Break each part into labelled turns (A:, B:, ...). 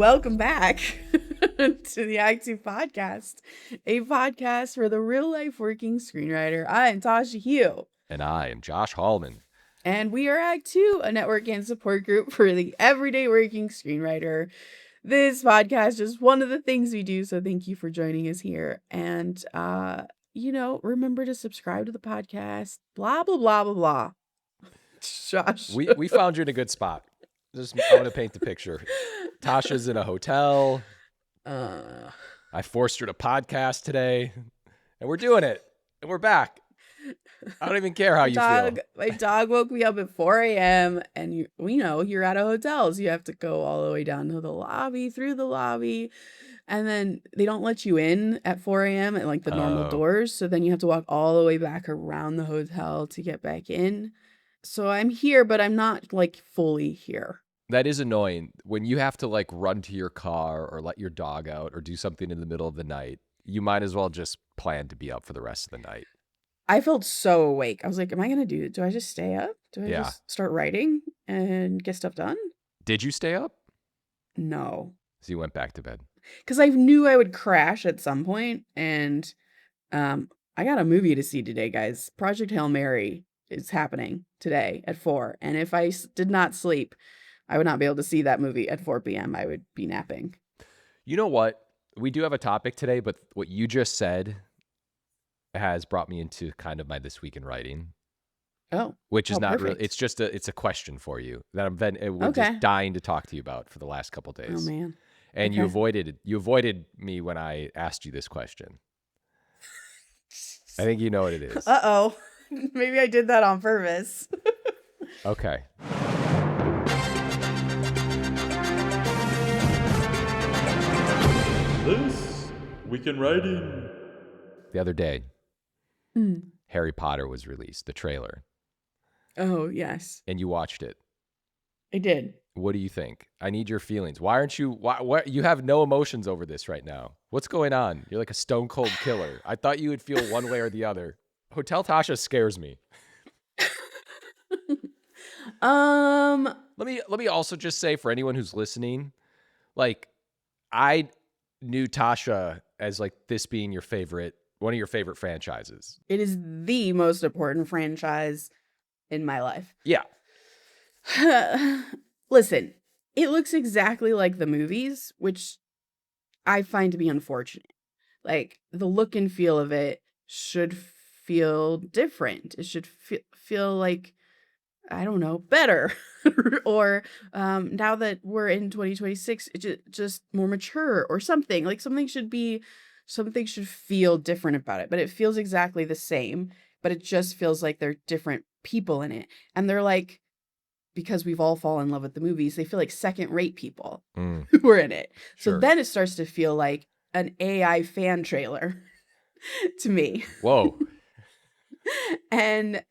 A: Welcome back to the Act Two podcast, a podcast for the real life working screenwriter. I am Tasha Hugh.
B: And I am Josh Hallman.
A: And we are Act Two, a network and support group for the everyday working screenwriter. This podcast is one of the things we do, so thank you for joining us here. And, remember to subscribe to the podcast, blah, blah, blah, blah, blah. Josh.
B: We found you in a good spot. I'm going to paint the picture. Tasha's in a hotel. I forced her to podcast today, and we're doing it, and we're back. I don't even care how you feel.
A: My dog woke me up at 4 a.m. and you're at a hotel, so you have to go all the way down to the lobby, through the lobby, and then they don't let you in at 4 a.m. at like the normal doors, so then you have to walk all the way back around the hotel to get back in. So I'm here, but I'm not like fully here.
B: That is annoying when you have to like run to your car or let your dog out or do something in the middle of the night. You might as well just plan to be up for the rest of the night.
A: I felt so awake. I was like, am I going to do I just stay up? Do I just start writing and get stuff done?
B: Did you stay up?
A: No.
B: So you went back to bed?
A: Because I knew I would crash at some point, and I got a movie to see today, guys. Project Hail Mary is happening today at 4, and if I did not sleep, I would not be able to see that movie at 4 p.m. I would be napping.
B: You know what? We do have a topic today, but what you just said has brought me into kind of my This Week in Writing.
A: Oh.
B: Which is not really, it's a question for you that we're just dying to talk to you about for the last couple of days.
A: Oh, man.
B: And you avoided me when I asked you this question. I think you know what it is.
A: Uh-oh. Maybe I did that on purpose.
B: Okay.
C: This Week in Writing.
B: The other day, Harry Potter was released, the trailer.
A: Oh, yes.
B: And you watched it.
A: I did.
B: What do you think? I need your feelings. Why aren't you, you have no emotions over this right now. What's going on? You're like a stone cold killer. I thought you would feel one way or the other. Hotel Tasha scares me. Let me also just say for anyone who's listening, like I knew Tasha as like this being one of your favorite franchises.
A: It is the most important franchise in my life.
B: Yeah.
A: Listen, it looks exactly like the movies, which I find to be unfortunate. Like the look and feel of it should feel different. It should feel like, I don't know, better. Or now that we're in 2026, it just more mature or something. Like something should feel different about it. But it feels exactly the same. But it just feels like they're different people in it. And they're like, because we've all fallen in love with the movies, they feel like second-rate people who are in it.
B: Sure.
A: So then it starts to feel like an AI fan trailer to me.
B: Whoa.
A: And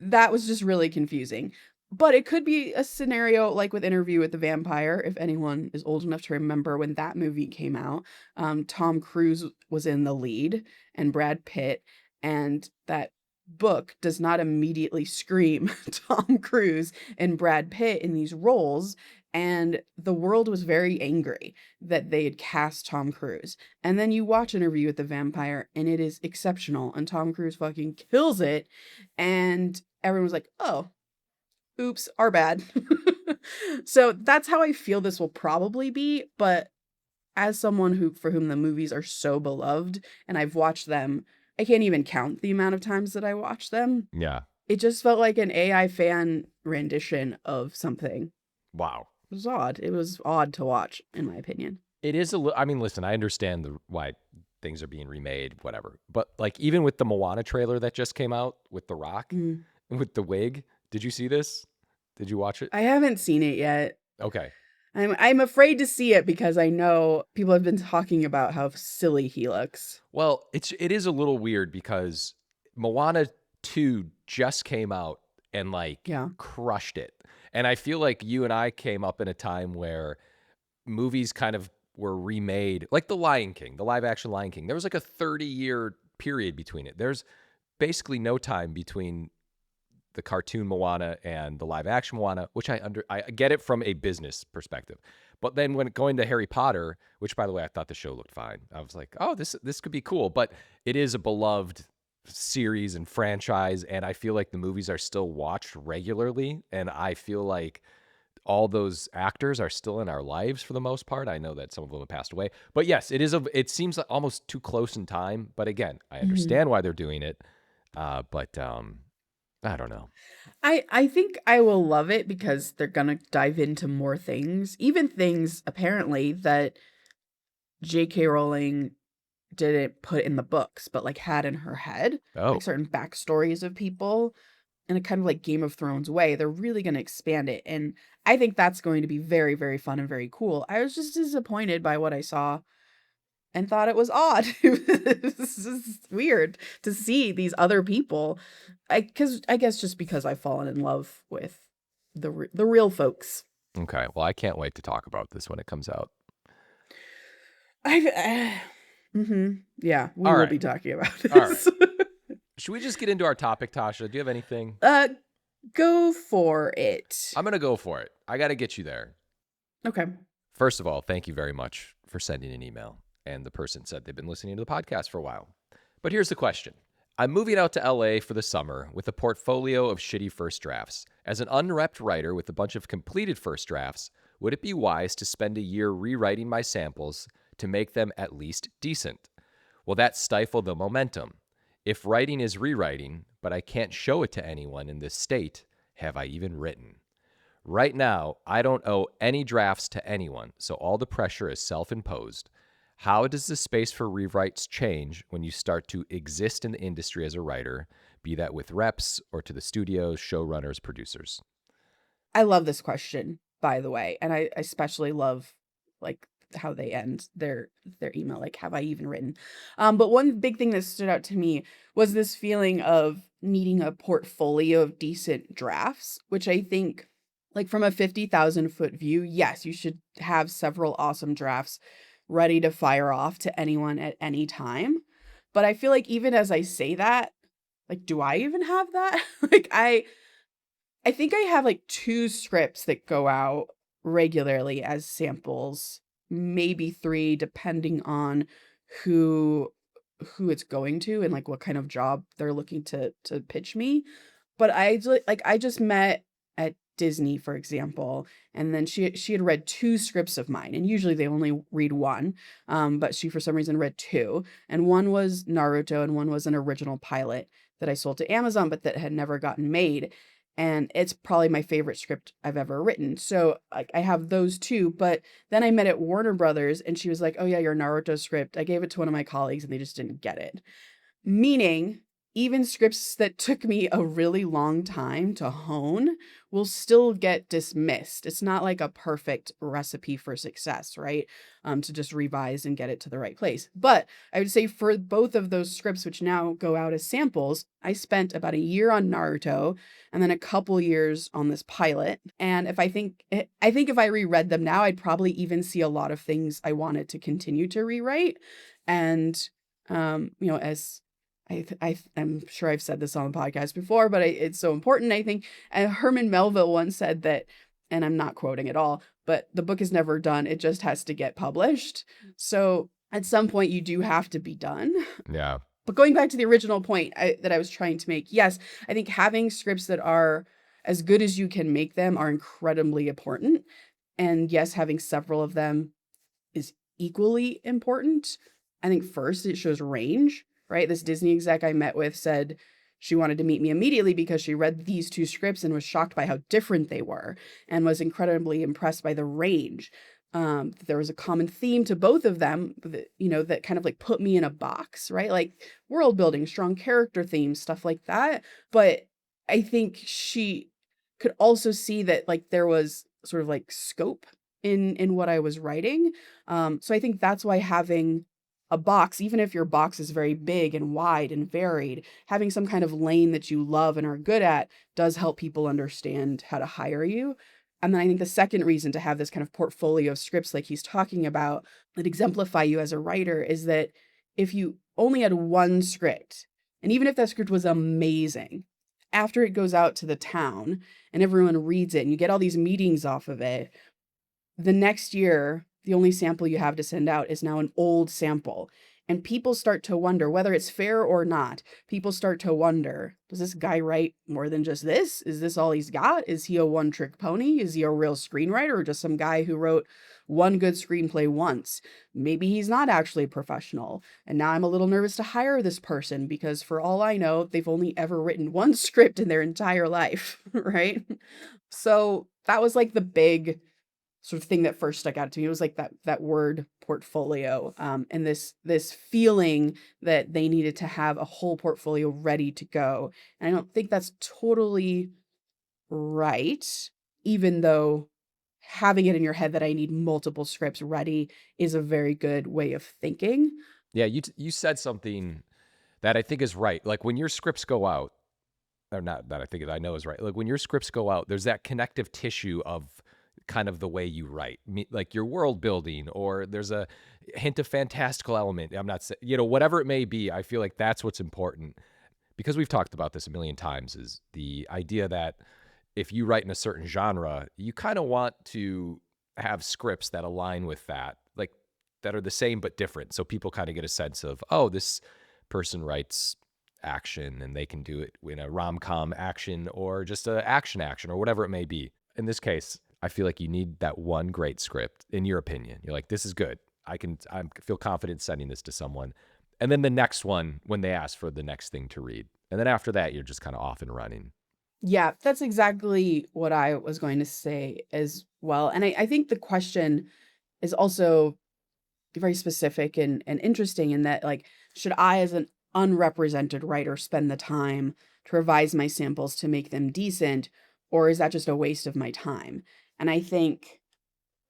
A: that was just really confusing. But it could be a scenario like with Interview with the Vampire, if anyone is old enough to remember when that movie came out. Tom Cruise was in the lead and Brad Pitt, and that book does not immediately scream Tom Cruise and Brad Pitt in these roles, and the world was very angry that they had cast Tom Cruise. And then you watch Interview with the Vampire and it is exceptional, and Tom Cruise fucking kills it, and everyone was like, oh, oops, our bad. So that's how I feel this will probably be. But as someone for whom the movies are so beloved and I've watched them, I can't even count the amount of times that I watched them.
B: Yeah.
A: It just felt like an AI fan rendition of something.
B: Wow.
A: It was odd. It was odd to watch, in my opinion.
B: It is I mean, listen, I understand why things are being remade, whatever. But like even with the Moana trailer that just came out with The Rock, with the wig, did you see this? Did you watch it?
A: I haven't seen it yet.
B: Okay.
A: I'm afraid to see it because I know people have been talking about how silly he looks.
B: Well, it is a little weird because Moana 2 just came out and crushed it. And I feel like you and I came up in a time where movies kind of were remade, like The Lion King, the live action Lion King. There was like a 30-year period between it. There's basically no time between the cartoon Moana and the live action Moana, which I get it from a business perspective. But then when going to Harry Potter, which by the way, I thought the show looked fine. I was like, oh, this could be cool. But it is a beloved series and franchise. And I feel like the movies are still watched regularly. And I feel like all those actors are still in our lives for the most part. I know that some of them have passed away. But yes, it seems like almost too close in time. But again, I understand why they're doing it. But I don't know.
A: I think I will love it because they're gonna dive into more things, even things apparently that J.K. Rowling didn't put in the books, but like had in her head, like certain backstories of people in a kind of like Game of Thrones way. They're really gonna expand it, and I think that's going to be very, very fun and very cool. I was just disappointed by what I saw and thought it was odd. It was just weird to see these other people. I guess just because I've fallen in love with the real folks.
B: Okay, well, I can't wait to talk about this when it comes out.
A: Yeah, we will be talking about this.
B: All right. Should we just get into our topic, Tasha? Do you have anything?
A: Go for it.
B: I'm gonna go for it. I got to get you there.
A: Okay.
B: First of all, thank you very much for sending an email. And the person said they've been listening to the podcast for a while. But here's the question. I'm moving out to LA for the summer with a portfolio of shitty first drafts. As an unrepped writer with a bunch of completed first drafts, would it be wise to spend a year rewriting my samples to make them at least decent? Will that stifle the momentum? If writing is rewriting, but I can't show it to anyone in this state, have I even written? Right now, I don't owe any drafts to anyone, so all the pressure is self-imposed. How does the space for rewrites change when you start to exist in the industry as a writer, be that with reps or to the studios, showrunners, producers?
A: I love this question, by the way, and I especially love like how they end their email, like, have I even written? But one big thing that stood out to me was this feeling of needing a portfolio of decent drafts, which I think, like from a 50,000-foot view, yes, you should have several awesome drafts ready to fire off to anyone at any time. But I feel like even as I say that, like, do I even have that? Like, I think I have like 2 scripts that go out regularly as samples, maybe 3, depending on who it's going to and like what kind of job they're looking to pitch me. But I just met at Disney, for example, and then she had read 2 scripts of mine, and usually they only read 1, but she for some reason read 2, and one was Naruto and one was an original pilot that I sold to Amazon, but that had never gotten made, and it's probably my favorite script I've ever written. So like I have those 2, but then I met at Warner Brothers, and she was like, "Oh yeah, your Naruto script. I gave it to one of my colleagues, and they just didn't get it." Meaning, even scripts that took me a really long time to hone will still get dismissed. It's not like a perfect recipe for success, right? To just revise and get it to the right place. But I would say for both of those scripts, which now go out as samples, I spent about a year on Naruto and then a couple years on this pilot. And I think if I reread them now, I'd probably even see a lot of things I wanted to continue to rewrite. And, as I'm sure I've said this on the podcast before, but it's so important, I think. And Herman Melville once said that, and I'm not quoting at all, but the book is never done. It just has to get published. So at some point you do have to be done.
B: Yeah.
A: But going back to the original point that I was trying to make, yes, I think having scripts that are as good as you can make them are incredibly important. And yes, having several of them is equally important. I think first it shows range. Right? This Disney exec I met with said she wanted to meet me immediately because she read these 2 scripts and was shocked by how different they were and was incredibly impressed by the range. There was a common theme to both of them, that kind of like put me in a box, right? Like world building, strong character themes, stuff like that. But I think she could also see that like there was sort of like scope in what I was writing. So I think that's why having a box, even if your box is very big and wide and varied, having some kind of lane that you love and are good at does help people understand how to hire you. And then I think the second reason to have this kind of portfolio of scripts like he's talking about that exemplify you as a writer is that if you only had 1 script, and even if that script was amazing, after it goes out to the town and everyone reads it and you get all these meetings off of it, the next year, the only sample you have to send out is now an old sample. And people start to wonder, whether it's fair or not, people start to wonder, does this guy write more than just this? Is this all he's got? Is he a one-trick pony? Is he a real screenwriter or just some guy who wrote one good screenplay once? Maybe he's not actually a professional. And now I'm a little nervous to hire this person because for all I know, they've only ever written one script in their entire life, right? So that was like the big sort of thing that first stuck out to me. It was like that word portfolio, and this feeling that they needed to have a whole portfolio ready to go. And I don't think that's totally right, even though having it in your head that I need multiple scripts ready is a very good way of thinking.
B: Yeah, you said something that I think is right. Like when your scripts go out, or not that I know is right. Like when your scripts go out, there's that connective tissue of kind of the way you write, like your world building, or there's a hint of fantastical element. I'm not saying, whatever it may be, I feel like that's what's important, because we've talked about this a million times, is the idea that if you write in a certain genre, you kind of want to have scripts that align with that, like that are the same but different. So people kind of get a sense of, oh, this person writes action and they can do it in a rom-com action or just a action or whatever it may be. In this case, I feel like you need that one great script, in your opinion. You're like, this is good. I feel confident sending this to someone. And then the next one, when they ask for the next thing to read. And then after that, you're just kind of off and running.
A: Yeah, that's exactly what I was going to say as well. And I think the question is also very specific and interesting in that, like, should I, as an unrepresented writer, spend the time to revise my samples to make them decent, or is that just a waste of my time? And I think,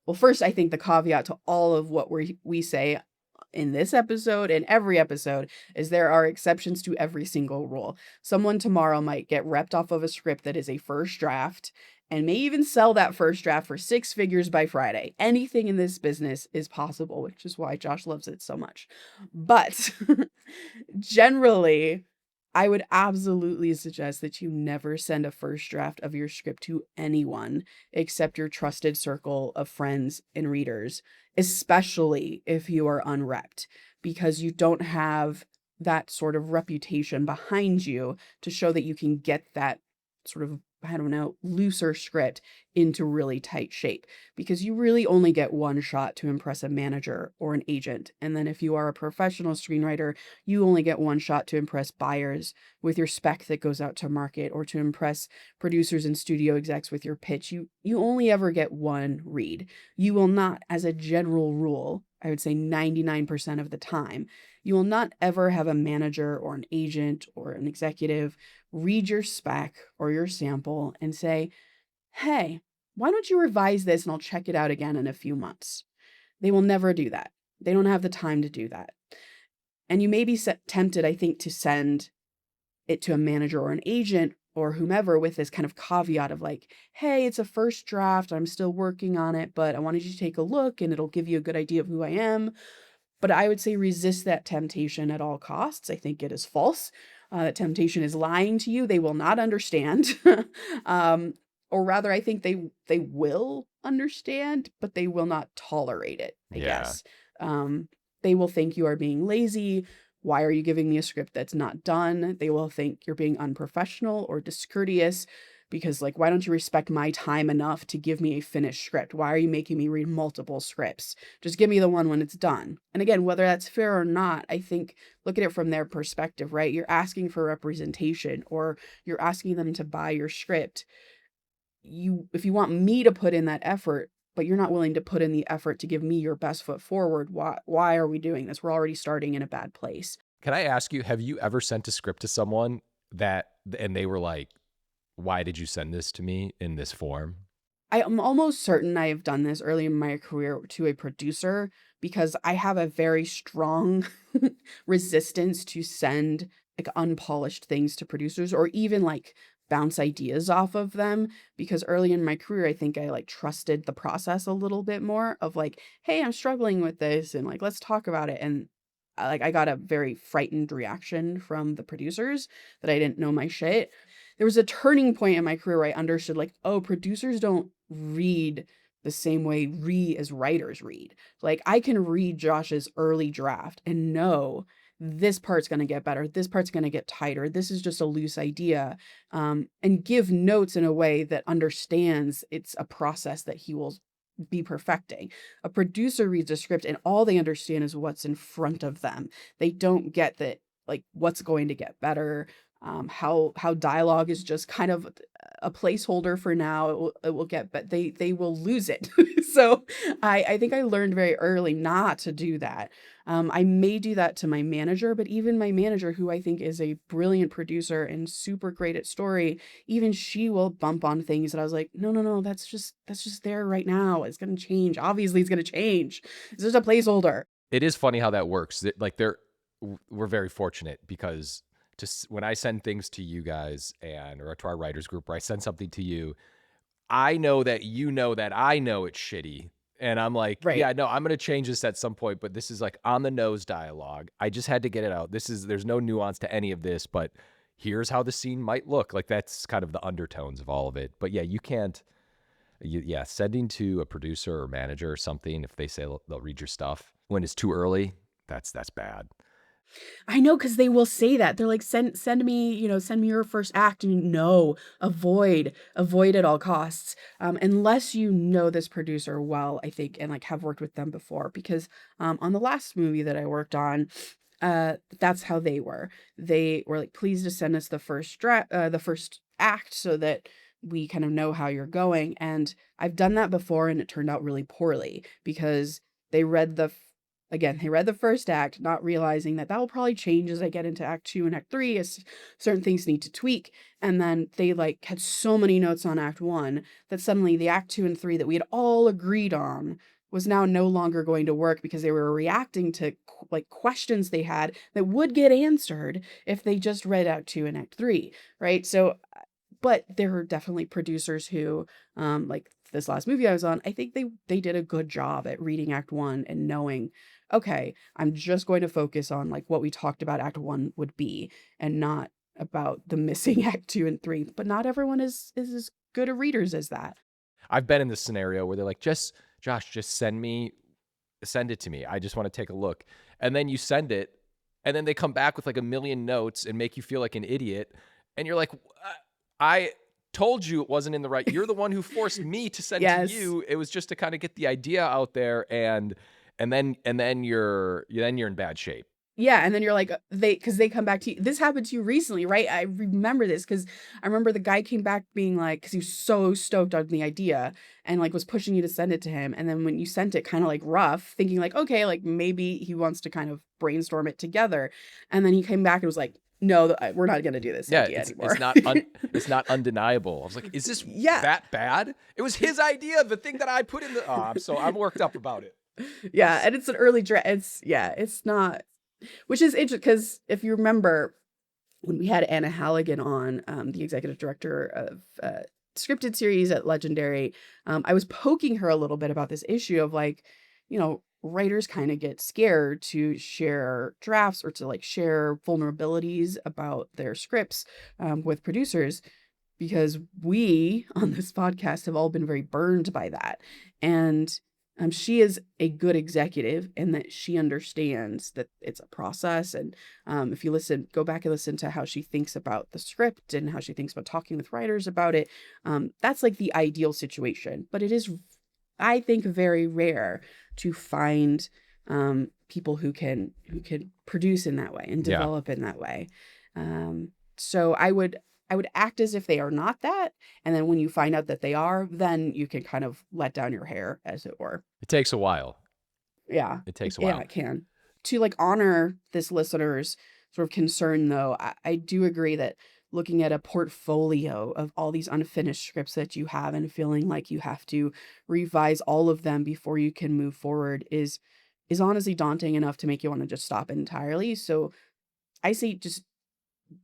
A: well, first, I think the caveat to all of what we say in this episode and every episode is there are exceptions to every single rule. Someone tomorrow might get repped off of a script that is a first draft and may even sell that first draft for 6 figures by Friday. Anything in this business is possible, which is why Josh loves it so much. But generally, I would absolutely suggest that you never send a first draft of your script to anyone except your trusted circle of friends and readers, especially if you are unrepped, because you don't have that sort of reputation behind you to show that you can get that sort of, I don't know, looser script into really tight shape, because you really only get one shot to impress a manager or an agent. And then if you are a professional screenwriter, you only get one shot to impress buyers with your spec that goes out to market, or to impress producers and studio execs with your pitch. You only ever get one read. You will not, as a general rule, I would say 99% of the time, you will not ever have a manager or an agent or an executive read your spec or your sample and say, hey, why don't you revise this and I'll check it out again in a few months? They will never do that. They don't have the time to do that. And you may be tempted, I think, to send it to a manager or an agent or whomever with this kind of caveat of like, hey, it's a first draft. I'm still working on it, but I wanted you to take a look and it'll give you a good idea of who I am. But I would say resist that temptation at all costs. I think it is false. That temptation is lying to you. They will not understand. Or rather, I think they will understand, but they will not tolerate it, I guess. They will think you are being lazy. Why are you giving me a script that's not done? They will think you're being unprofessional or discourteous because, like, why don't you respect my time enough to give me a finished script? Why are you making me read multiple scripts? Just give me the one when it's done. And again, whether that's fair or not, I think look at it from their perspective, right? You're asking for representation, or you're asking them to buy your script. If you want me to put in that effort, but you're not willing to put in the effort to give me your best foot forward, why are we doing this? We're already starting in a bad place.
B: Can I ask you, have you ever sent a script to someone and they were like, why did you send this to me in this form?
A: I am almost certain I have done this early in my career to a producer, because I have a very strong resistance to send like unpolished things to producers, or even like bounce ideas off of them, because early in my career, I think I like trusted the process a little bit more of like, hey, I'm struggling with this and like, let's talk about it. And I got a very frightened reaction from the producers that I didn't know my shit. there was a turning point in my career where I understood like, oh, producers don't read the same way we as writers read. Like I can read Josh's early draft and know this part's going to get better. This part's going to get tighter. This is just a loose idea. And give notes in a way that understands it's a process that he will be perfecting. A producer reads a script and all they understand is what's in front of them. They don't get that like what's going to get better, how dialogue is just kind of a placeholder for now. It will get, but they will lose it. So I think I learned very early not to do that. I may do that to my manager, but even my manager, who I think is a brilliant producer and super great at story, even she will bump on things that I was like, no, that's just there right now. It's gonna change. Obviously, it's gonna change. It's just a placeholder.
B: It is funny how that works. Like we're very fortunate because when I send things to you guys or to our writers group, or I send something to you, I know that you know that I know it's shitty. And I'm like,
A: Right.
B: yeah, no, I'm going to change this at some point, but this is like on the nose dialogue. I just had to get it out. There's no nuance to any of this, but here's how the scene might look. Like that's kind of the undertones of all of it. But yeah, you can't, sending to a producer or manager or something, if they say they'll read your stuff when it's too early, that's bad.
A: I know, because they will say that. They're like, send me, send me your first act. And no, avoid at all costs. Unless you know this producer well, I think, and like have worked with them before. Because on the last movie that I worked on, that's how they were. They were like, please just send us the first act so that we kind of know how you're going. And I've done that before and it turned out really poorly because they read they read the first act, not realizing that will probably change as I get into act 2 and act 3 as certain things need to tweak. And then they like had so many notes on act 1 that suddenly the act 2 and 3 that we had all agreed on was now no longer going to work because they were reacting to like questions they had that would get answered if they just read act 2 and act 3, right? So, but there are definitely producers who, like this last movie I was on, I think they did a good job at reading act 1 and knowing, okay, I'm just going to focus on like what we talked about act 1 would be and not about the missing act 2 and 3. But not everyone is as good a readers as that.
B: I've been in this scenario where they're like, Josh, just send it to me. I just want to take a look. And then you send it and then they come back with like a million notes and make you feel like an idiot. And you're like, I told you it wasn't in the right. You're the one who forced me to send to you. It was just to kind of get the idea out there, and then you're in bad shape.
A: Yeah, and then you're like, because they come back to you. This happened to you recently, right? I remember this because I remember the guy came back being like, because he was so stoked on the idea and like was pushing you to send it to him. And then when you sent it kind of like rough, thinking like, okay, like maybe he wants to kind of brainstorm it together. And then he came back and was like, no, we're not going to do this idea anymore.
B: It's not undeniable. I was like, is this that bad? It was his idea, the thing that I put in the. I'm worked up about it.
A: Yeah, and it's an early draft. It's not, which is interesting because if you remember when we had Anna Halligan on, the executive director of scripted series at Legendary, I was poking her a little bit about this issue of like, writers kind of get scared to share drafts or to like share vulnerabilities about their scripts with producers because we on this podcast have all been very burned by that. And she is a good executive in that she understands that it's a process. And if you go back and listen to how she thinks about the script and how she thinks about talking with writers about it, that's like the ideal situation. But it is, I think, very rare to find people who can produce in that way and develop in that way. So I would act as if they are not that. And then when you find out that they are, then you can kind of let down your hair, as it were.
B: It takes a while.
A: Yeah.
B: It takes a while.
A: Yeah, it can. To like honor this listener's sort of concern, though, I do agree that looking at a portfolio of all these unfinished scripts that you have and feeling like you have to revise all of them before you can move forward is honestly daunting enough to make you want to just stop entirely. So I say just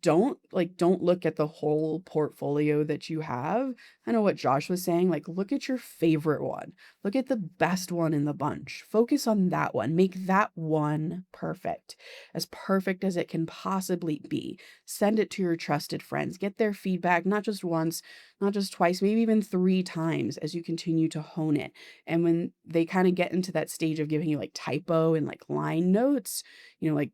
A: don't look at the whole portfolio that you have. I know what Josh was saying, like look at your favorite one. Look at the best one in the bunch. Focus on that one. Make that one perfect as it can possibly be. Send it to your trusted friends. Get their feedback, not just once, not just twice, maybe even 3 times as you continue to hone it. And when they kind of get into that stage of giving you like typo and like line notes, like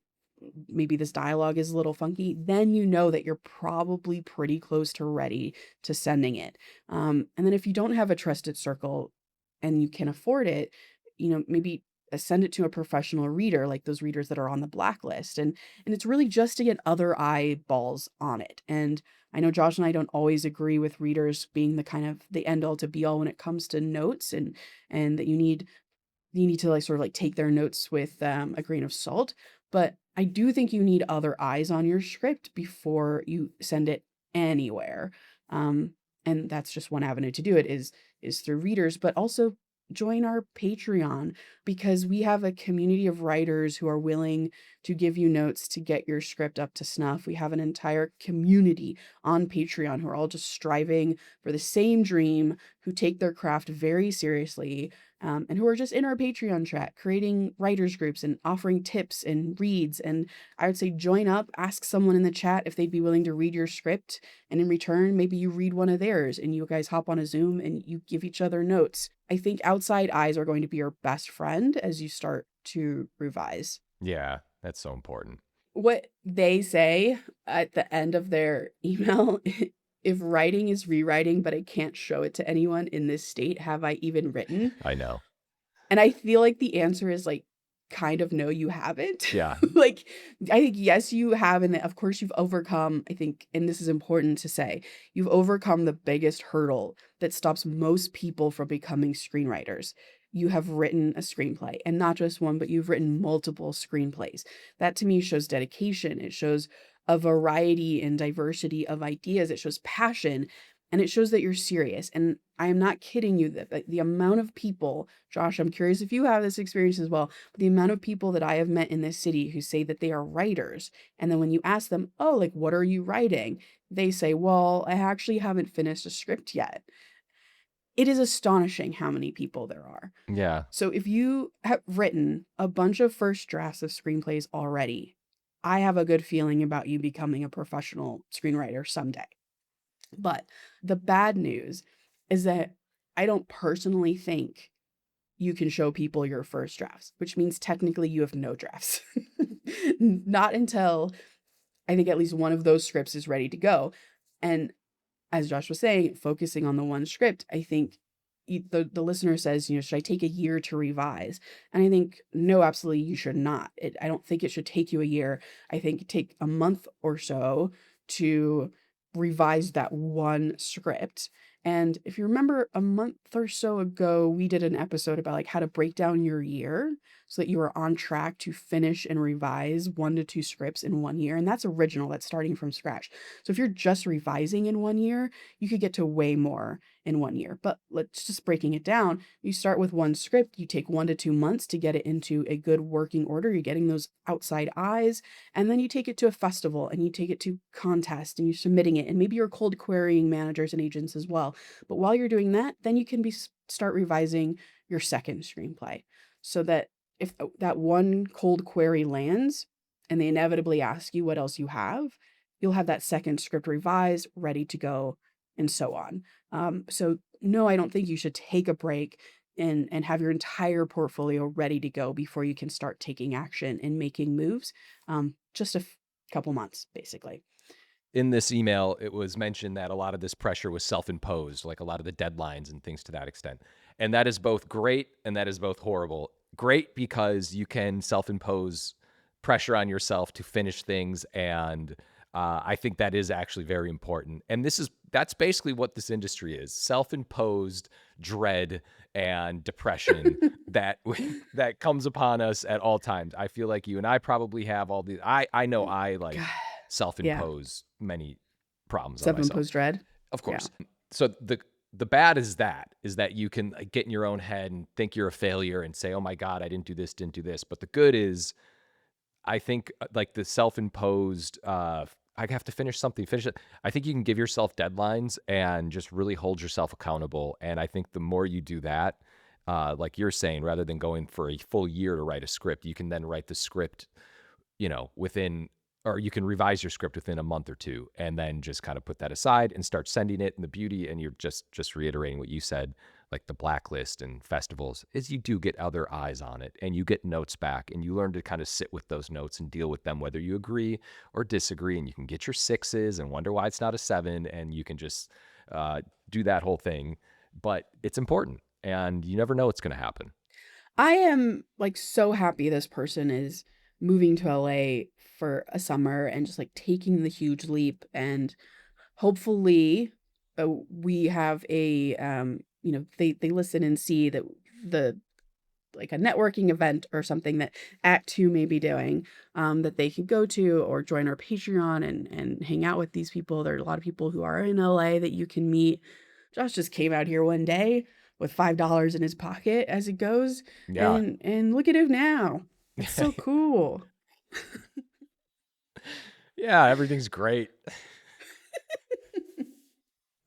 A: maybe this dialogue is a little funky, then you know that you're probably pretty close to ready to sending it. And then if you don't have a trusted circle and you can afford it, maybe send it to a professional reader, like those readers that are on the blacklist. And it's really just to get other eyeballs on it. And I know Josh and I don't always agree with readers being the kind of the end all to be all when it comes to notes, and that you need to like sort of like take their notes with a grain of salt. But I do think you need other eyes on your script before you send it anywhere. Um, and that's just one avenue to do it is through readers, but also join our Patreon, because we have a community of writers who are willing to give you notes to get your script up to snuff. We have an entire community on Patreon who are all just striving for the same dream, who take their craft very seriously, and who are just in our Patreon chat, creating writers groups and offering tips and reads. And I would say join up, ask someone in the chat if they'd be willing to read your script. And in return, maybe you read one of theirs and you guys hop on a Zoom and you give each other notes. I think outside eyes are going to be your best friend as you start to revise.
B: Yeah, that's so important.
A: What they say at the end of their email, if writing is rewriting, but I can't show it to anyone in this state, have I even written?
B: I know.
A: And I feel like the answer is like, kind of no, you haven't.
B: Yeah.
A: Like, I think, yes, you have. And of course you've overcome, I think, and this is important to say, you've overcome the biggest hurdle that stops most people from becoming screenwriters. You have written a screenplay, and not just one, but you've written multiple screenplays. That to me shows dedication. It shows a variety and diversity of ideas. It shows passion, and it shows that you're serious. And I am not kidding you that the amount of people, Josh, I'm curious if you have this experience as well, but the amount of people that I have met in this city who say that they are writers. And then when you ask them, oh, like, what are you writing? They say, well, I actually haven't finished a script yet. It is astonishing how many people there are.
B: Yeah.
A: So if you have written a bunch of first drafts of screenplays already, I have a good feeling about you becoming a professional screenwriter someday. But the bad news is that I don't personally think you can show people your first drafts, which means technically you have no drafts. Not until I think at least one of those scripts is ready to go. And as Josh was saying, focusing on the one script, I think the listener says, should I take a year to revise? And I think, no, absolutely, you should not. I don't think it should take you a year. I think take a month or so to revise that one script. And if you remember a month or so ago, we did an episode about like how to break down your year so that you are on track to finish and revise 1 to 2 scripts in 1 year. And that's original, that's starting from scratch. So if you're just revising in 1 year, you could get to way more in 1 year. But let's just breaking it down. You start with one script, you take 1 to 2 months to get it into a good working order. You're getting those outside eyes, and then you take it to a festival and you take it to contest and you're submitting it. And maybe you're cold querying managers and agents as well. But while you're doing that, then you can start revising your second screenplay, so that if that one cold query lands and they inevitably ask you what else you have, you'll have that second script revised, ready to go, and so on. So no, I don't think you should take a break and have your entire portfolio ready to go before you can start taking action and making moves. Just a couple months, basically.
B: In this email, it was mentioned that a lot of this pressure was self-imposed, like a lot of the deadlines and things to that extent. And that is both great and that is both horrible. Great because you can self-impose pressure on yourself to finish things, and I think that is actually very important. And that's basically what this industry is: self-imposed dread and depression that comes upon us at all times. I feel like you and I probably have all these. I know I like self-impose many problems on myself.
A: Self-imposed dread.
B: Of course. Yeah. So the bad is that you can get in your own head and think you're a failure and say, oh my God, I didn't do this. But the good is, I think like the self-imposed I have to finish something, finish it. I think you can give yourself deadlines and just really hold yourself accountable. And I think the more you do that, like you're saying, rather than going for a full year to write a script, you can then write the script, within, or you can revise your script within a month or two, and then just kind of put that aside and start sending it. And the beauty, and you're just reiterating what you said, like the blacklist and festivals, is you do get other eyes on it, and you get notes back, and you learn to kind of sit with those notes and deal with them, whether you agree or disagree. And you can get your sixes and wonder why it's not a seven, and you can just do that whole thing. But it's important, and you never know what's going to happen.
A: I am like so happy this person is moving to LA for a summer and just like taking the huge leap, and hopefully we have a they listen and see that the like a networking event or something that Act Two may be doing, that they can go to or join our Patreon and hang out with these people. There are a lot of people who are in LA that you can meet. Josh just came out here one day with $5 in his pocket as it goes.
B: Yeah.
A: And look at him now. It's so cool.
B: Yeah, everything's great.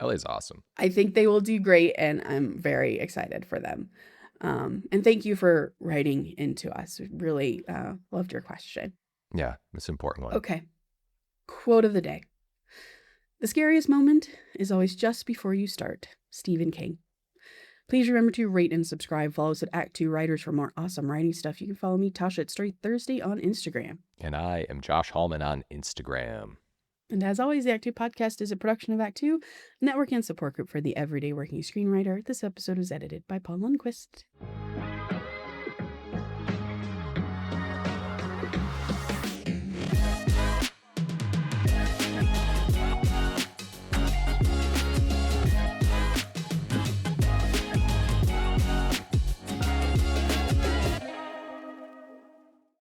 B: LA's awesome.
A: I think they will do great, and I'm very excited for them. And thank you for writing into us. We really loved your question.
B: Yeah, it's an important one.
A: Okay. Quote of the day. The scariest moment is always just before you start. Stephen King. Please remember to rate and subscribe. Follow us at ActTwoWriters for more awesome writing stuff. You can follow me, Tasha, at Story Thursday on Instagram.
B: And I am Josh Hallman on Instagram.
A: And as always, the Act Two podcast is a production of Act Two, a network and support group for the everyday working screenwriter. This episode was edited by Lundquist.